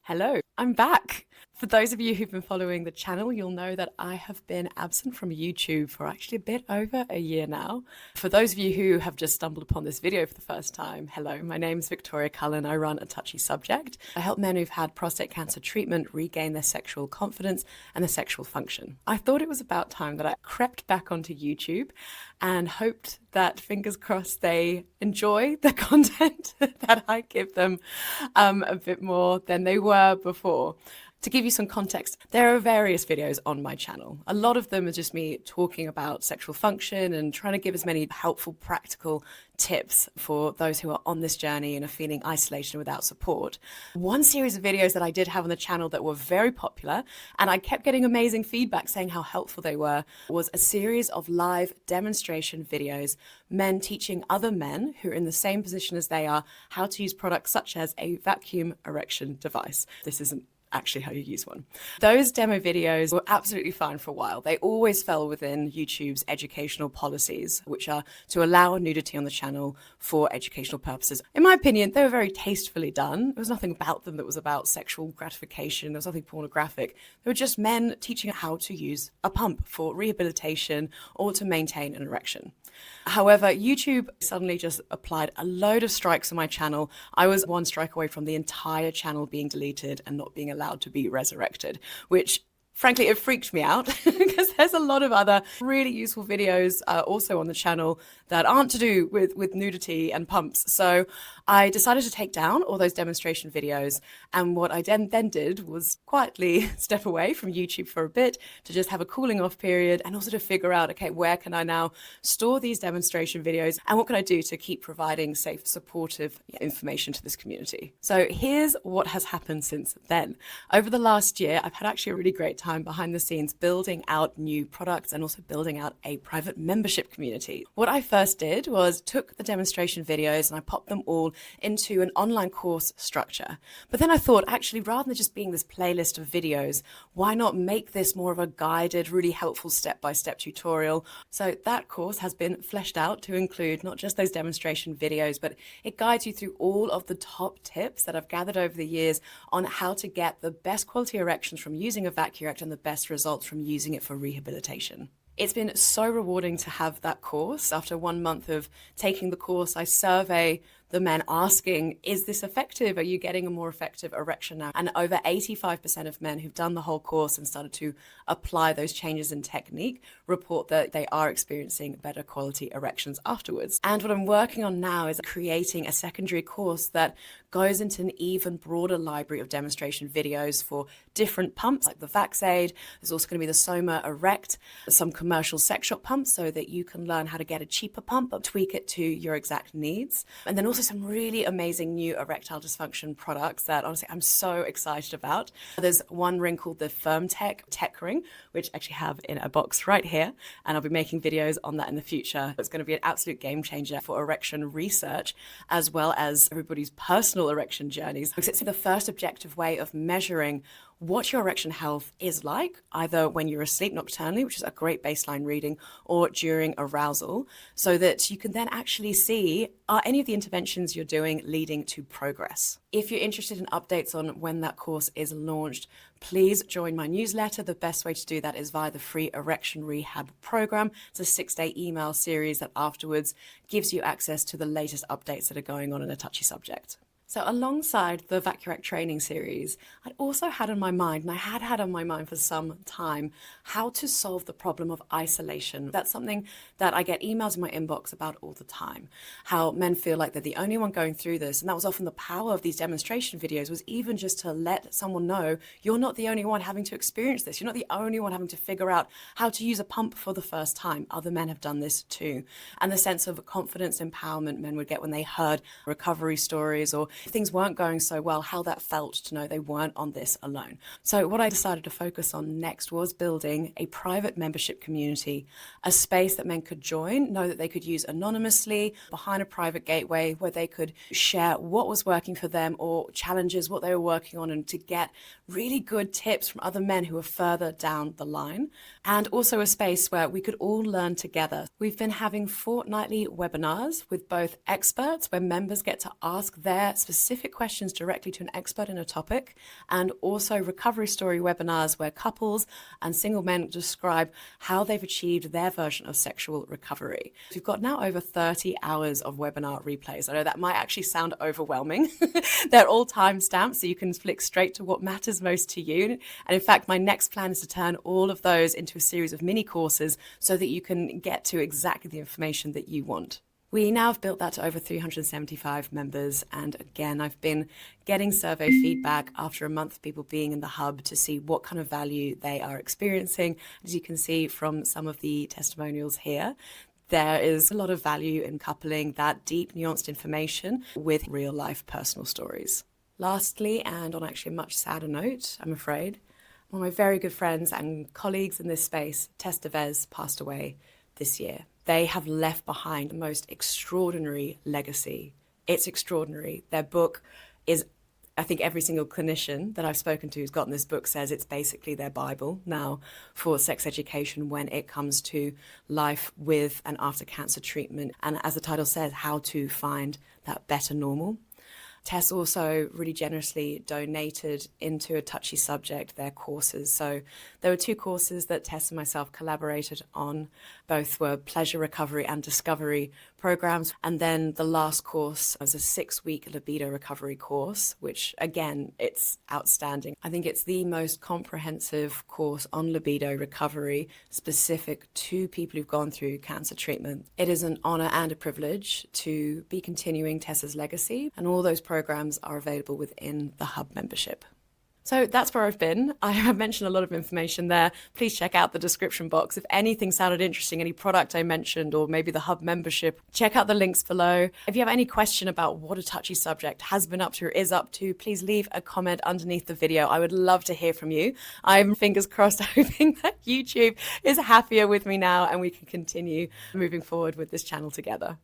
Hello, I'm back. For those of you who've been following the channel, you'll know that I have been absent from YouTube for actually a bit over a year now. For those of you who have just stumbled upon this video for the first time, hello, my name's Victoria Cullen. I run A Touchy Subject. I help men who've had prostate cancer treatment regain their sexual confidence and their sexual function. I thought it was about time that I crept back onto YouTube and hoped that, fingers crossed, they enjoy the content that I give them a bit more than they were before. To give you some context, there are various videos on my channel. A lot of them are just me talking about sexual function and trying to give as many helpful, practical tips for those who are on this journey and are feeling isolation without support. One series of videos that I did have on the channel that were very popular, and I kept getting amazing feedback saying how helpful they were, was a series of live demonstration videos, men teaching other men who are in the same position as they are how to use products such as a vacuum erection device. This isn't actually how you use one. Those demo videos were absolutely fine for a while. They always fell within YouTube's educational policies, which are to allow nudity on the channel for educational purposes. In my opinion, they were very tastefully done. There was nothing about them that was about sexual gratification. There was nothing pornographic. They were just men teaching how to use a pump for rehabilitation or to maintain an erection. However, YouTube suddenly just applied a load of strikes on my channel. I was one strike away from the entire channel being deleted and not being allowed to be resurrected, which frankly, it freaked me out because there's a lot of other really useful videos also on the channel that aren't to do with nudity and pumps. So I decided to take down all those demonstration videos. And what I then did was quietly step away from YouTube for a bit to just have a cooling off period and also to figure out, okay, where can I now store these demonstration videos and what can I do to keep providing safe, supportive information to this community? So here's what has happened since then. Over the last year, I've had actually a really great time behind the scenes building out new products and also building out a private membership community. What I first did was took the demonstration videos and I popped them all into an online course structure. But then I thought, actually, rather than just being this playlist of videos, why not make this more of a guided, really helpful step-by-step tutorial? So that course has been fleshed out to include not just those demonstration videos, but it guides you through all of the top tips that I've gathered over the years on how to get the best quality erections from using a Vacurect and the best results from using it for rehabilitation. It's been so rewarding to have that course. After 1 month of taking the course, I survey the men asking, is this effective? Are you getting a more effective erection now? And over 85% of men who've done the whole course and started to apply those changes in technique report that they are experiencing better quality erections afterwards. And what I'm working on now is creating a secondary course that goes into an even broader library of demonstration videos for different pumps like the VAXAID. There's also going to be the Soma Erect, some commercial sex shop pumps so that you can learn how to get a cheaper pump but tweak it to your exact needs. And then also some really amazing new erectile dysfunction products that honestly I'm so excited about. There's one ring called the Firmtech Tech Ring, which I actually have in a box right here, and I'll be making videos on that in the future. It's going to be an absolute game changer for erection research as well as everybody's personal erection journeys. It's the first objective way of measuring what your erection health is like, either when you're asleep nocturnally, which is a great baseline reading, or during arousal, so that you can then actually see, are any of the interventions you're doing leading to progress? If you're interested in updates on when that course is launched, please join my newsletter. The best way to do that is via the free erection rehab program. It's a 6-day email series that afterwards gives you access to the latest updates that are going on in A Touchy Subject. So alongside the Vacurect training series, I'd also had on my mind, and I had on my mind for some time, how to solve the problem of isolation. That's something that I get emails in my inbox about all the time, how men feel like they're the only one going through this. And that was often the power of these demonstration videos, was even just to let someone know you're not the only one having to experience this. You're not the only one having to figure out how to use a pump for the first time. Other men have done this too. And the sense of confidence, empowerment men would get when they heard recovery stories, or if things weren't going so well, how that felt to know they weren't on this alone. So what I decided to focus on next was building a private membership community, a space that men could join, know that they could use anonymously behind a private gateway where they could share what was working for them or challenges, what they were working on, and to get really good tips from other men who are further down the line. And also a space where we could all learn together. We've been having fortnightly webinars with both experts where members get to ask their specific questions directly to an expert in a topic, and also recovery story webinars where couples and single men describe how they've achieved their version of sexual recovery. We've got now over 30 hours of webinar replays. I know that might actually sound overwhelming. They're all timestamped, so you can flick straight to what matters most to you. And in fact, my next plan is to turn all of those into a series of mini courses so that you can get to exactly the information that you want. We now have built that to over 375 members. And again, I've been getting survey feedback after a month of people being in the hub to see what kind of value they are experiencing. As you can see from some of the testimonials here, there is a lot of value in coupling that deep, nuanced information with real life personal stories. Lastly, and on actually a much sadder note, I'm afraid, one of my very good friends and colleagues in this space, Tess Deveze, passed away this year. They have left behind the most extraordinary legacy. It's extraordinary. Their book is, I think every single clinician that I've spoken to who's gotten this book says it's basically their Bible now for sex education when it comes to life with and after cancer treatment. And as the title says, how to find that better normal. Tess also really generously donated into A Touchy Subject their courses. So there were 2 courses that Tess and myself collaborated on. Both were pleasure recovery and discovery programs. And then the last course was a 6-week libido recovery course, which again, it's outstanding. I think it's the most comprehensive course on libido recovery specific to people who've gone through cancer treatment. It is an honor and a privilege to be continuing Tess's legacy, and all those programs are available within the Hub membership. So that's where I've been. I have mentioned a lot of information there. Please check out the description box. If anything sounded interesting, any product I mentioned, or maybe the Hub membership, check out the links below. If you have any question about what A Touchy Subject has been up to or is up to, please leave a comment underneath the video. I would love to hear from you. I'm fingers crossed hoping that YouTube is happier with me now and we can continue moving forward with this channel together.